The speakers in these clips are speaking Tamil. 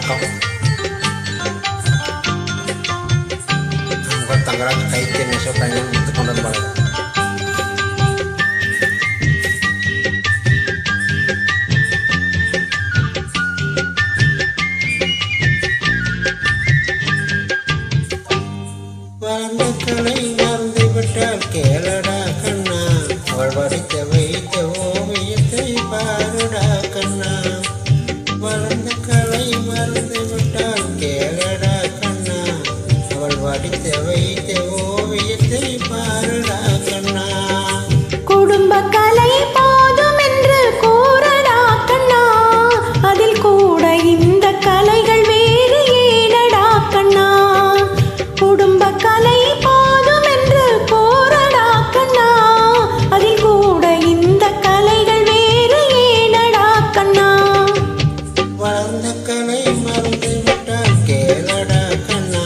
வணக்கம். உங்கள் தங்கராஜ் கைத்திய நெசவு கலைஞர் முத்துக்கொண்டன் பாளையம். வளர்ந்த கலை மறந்து விட்டால் கேளடா கண்ணா, அவள் வடித்த வைத்த ஓவியத்தை பாருடா கண்ணா. வளர்ந்த கலை மறந்து விட்டால் கேளடா கண்ணா, அவள் வடித்த வைத்த ஓவியத்தை பாருடா கண்ணா. குடும்ப கலை போதும் என்று கூறடா கண்ணா, அதில் கூட இந்த கலைகள் வேறு ஏனடா கண்ணா. குடும்ப கலை போதும் என்று கூறடா கண்ணா, அதில் கூட இந்த கலைகள் வேறு ஏனடா கண்ணா. வளர்ந்த கலை மறந்து விட்டால் கேளடா கண்ணா,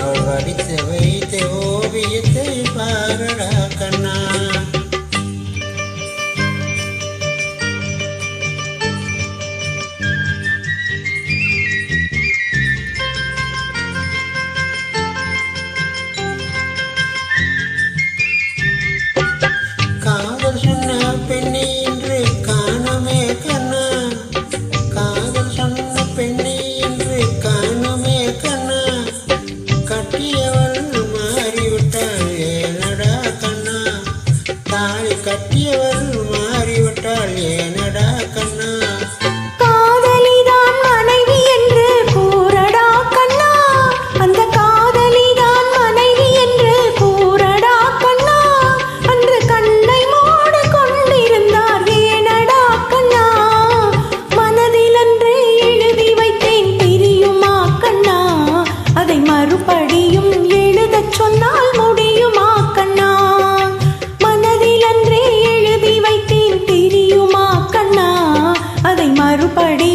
அவள் வடித்த வைத்த ஓவியத்தை பாருடா கண்ணா. காதல் சொன்ன பெண்ணே என்று காணமே கண்ணா, காதல் சொன்ன பெண்ணே என்று காணமே கண்ணா. கட்டியவள் மாறிவிட்டாள் ஏனடா கண்ணா, தாலி கட்டியவள் மாறிவிட்டாள் ஏனடா கண்ணா. காதலிதான் மனைவி என்று கூறடா கண்ணா, அந்த காதலிதான் மனைவி என்று கூறடா கண்ணா. அன்று கண்ணை மூடி கொண்டிருந்தார் ஏனடா கண்ணா, மனதில் அன்று எழுதி வைத்தேன் தெரியுமா கண்ணா, அதை மறுபடியும் எழுதச் சொன்னால் முடியுமா கண்ணா. மனதில் அன்றே எழுதி வைத்தேன் தெரியுமா கண்ணா, அதை மறுபடி